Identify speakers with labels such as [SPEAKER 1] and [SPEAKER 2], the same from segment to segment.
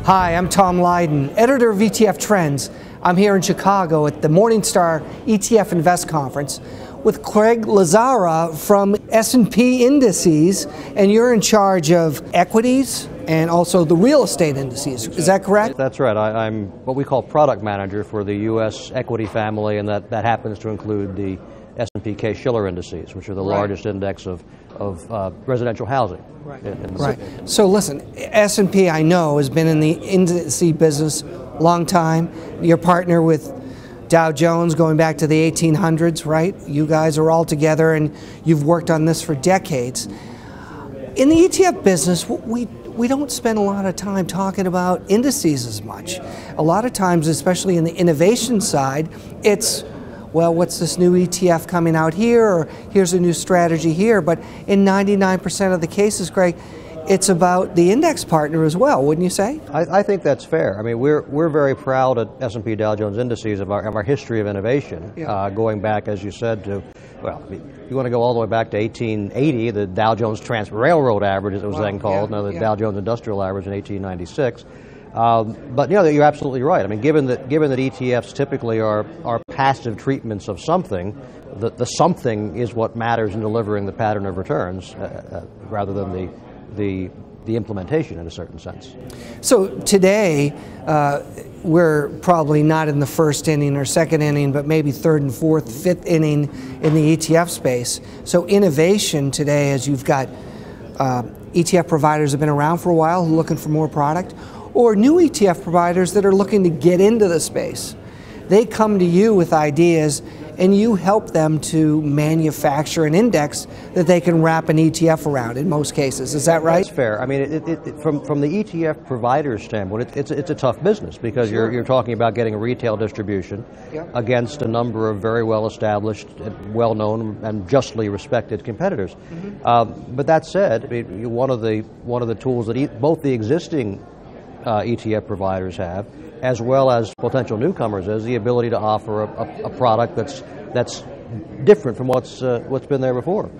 [SPEAKER 1] Hi, I'm Tom Lydon, editor of ETF Trends. I'm here in Chicago at the Morningstar ETF Invest Conference with Craig Lazzara from S&P Indices, and you're in charge of equities and also the real estate indices. Is that correct?
[SPEAKER 2] That's right. I'm what we call product manager for the U.S. equity family, and that happens to include the S&P Case-Shiller indices, which are the largest index of residential housing.
[SPEAKER 1] Right. So listen, S&P, I know, has been in the index business a long time. You're partner with Dow Jones going back to the 1800s, right? You guys are all together and you've worked on this for decades. In the ETF business, we don't spend a lot of time talking about indices as much. A lot of times, especially in the innovation side, it's, well, what's this new ETF coming out here, or here's a new strategy here. But in 99% of the cases, Craig, it's about the index partner as well, wouldn't you say?
[SPEAKER 2] I think that's fair. I mean, we're very proud at S&P Dow Jones Indices of our history of innovation, going back, as you said, to, well, you want to go all the way back to 1880, the Dow Jones Railroad Average, as it was then called, now the Dow Jones Industrial Average in 1896. But you know, you're absolutely right. I mean, given that ETFs typically are passive treatments of something, the something is what matters in delivering the pattern of returns, rather than the implementation in a certain sense.
[SPEAKER 1] So today, we're probably not in the first inning or second inning, but maybe third and fourth, fifth inning in the ETF space. So innovation today, as you've got ETF providers have been around for a while looking for more product, or new ETF providers that are looking to get into the space. They come to you with ideas and you help them to manufacture an index that they can wrap an ETF around in most cases. Is that right?
[SPEAKER 2] That's fair. I mean, from the ETF provider standpoint, it's a tough business because you're talking about getting a retail distribution against a number of very well-established, well-known, and justly respected competitors. But that said, I mean, one of the tools that both the existing ETF providers have, as well as potential newcomers, is the ability to offer a product that's different from what's been there before.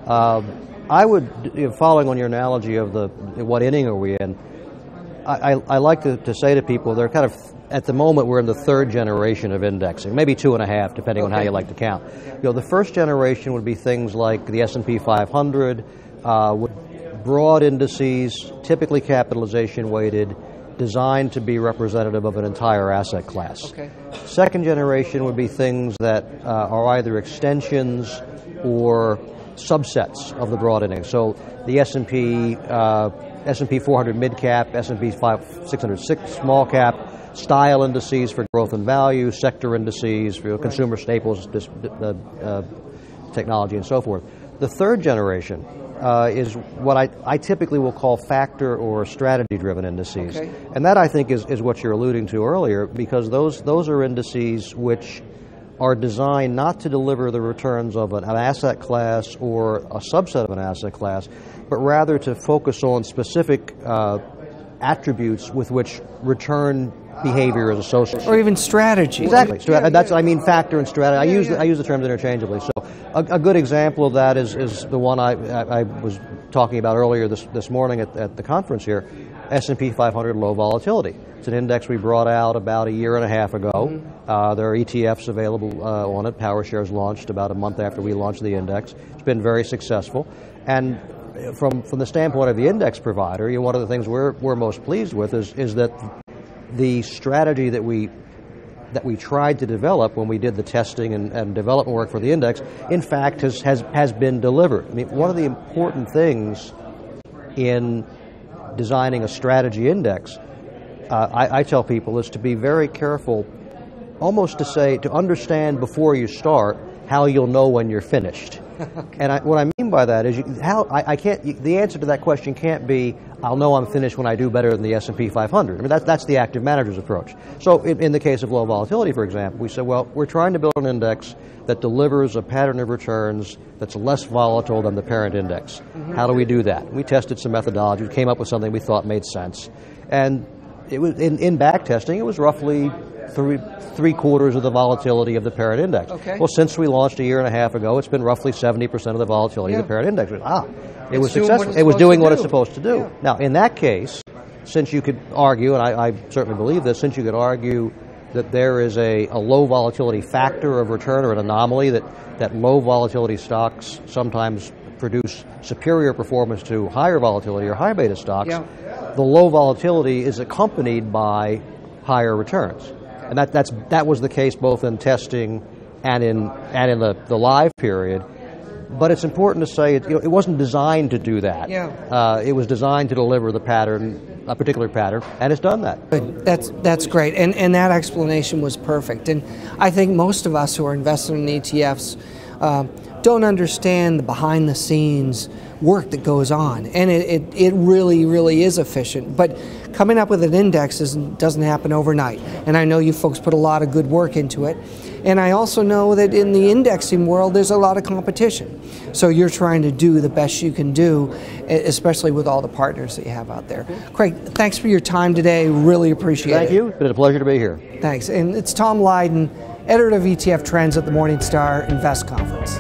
[SPEAKER 2] I would, following on your analogy of what inning are we in, I like to say to people, they're kind of, at the moment we're in the third generation of indexing, maybe 2.5, depending on how you like to count. You know, the first generation would be things like the S&P 500, broad indices, typically capitalization weighted, designed to be representative of an entire asset class. Second generation would be things that are either extensions or subsets of the broad index. So the S&P 400 mid cap, S&P 606 small cap, style indices for growth and value, sector indices for consumer staples, technology, and so forth. The third generation is what I typically will call factor or strategy-driven indices. And that, I think, is what you're alluding to earlier, because those are indices which are designed not to deliver the returns of an asset class or a subset of an asset class, but rather to focus on specific attributes with which return behavior is associated.
[SPEAKER 1] Or even strategy.
[SPEAKER 2] Exactly. I mean factor and strategy. I use the terms interchangeably. So a good example of that is the one I was talking about earlier this morning at the conference here, S&P 500 low volatility. It's an index we brought out about a year and a half ago. There are ETFs available on it. PowerShares launched about a month after we launched the index. It's been very successful. And from the standpoint of the index provider, one of the things we're most pleased with is that the strategy that we tried to develop when we did the testing and development work for the index, in fact, has been delivered. I mean, one of the important things in designing a strategy index, I tell people, is to be very careful, almost to understand before you start how you'll know when you're finished. And what I mean by that is, the answer to that question can't be, I'll know I'm finished when I do better than the S&P 500. I mean, that's the active manager's approach. So in the case of low volatility, for example, we said, well, we're trying to build an index that delivers a pattern of returns that's less volatile than the parent index. How do we do that? We tested some methodologies, came up with something we thought made sense. And it was in back testing, it was roughly three-quarters of the volatility of the parent index. Well, since we launched a year and a half ago, it's been roughly 70% of the volatility of the parent index. It was successful. It was doing what it's supposed to do. Now, in that case, since you could argue, and I certainly believe this, since you could argue that there is a low volatility factor of return or an anomaly, that low volatility stocks sometimes produce superior performance to higher volatility or high beta stocks, the low volatility is accompanied by higher returns. And that was the case both in testing and in the live period. But it's important to say it wasn't designed to do that. It was designed to deliver the pattern, a particular pattern, and it's done that.
[SPEAKER 1] That's great, and that explanation was perfect. And I think most of us who are investing in ETFs don't understand the behind-the-scenes work that goes on, and it really, really is efficient. But coming up with an index doesn't happen overnight, and I know you folks put a lot of good work into it. And I also know that in the indexing world, there's a lot of competition. So you're trying to do the best you can do, especially with all the partners that you have out there. Craig, thanks for your time today. Really appreciate it.
[SPEAKER 2] Thank you. It's been a pleasure to be here.
[SPEAKER 1] Thanks. And it's Tom Lydon, editor of ETF Trends at the Morningstar Invest Conference.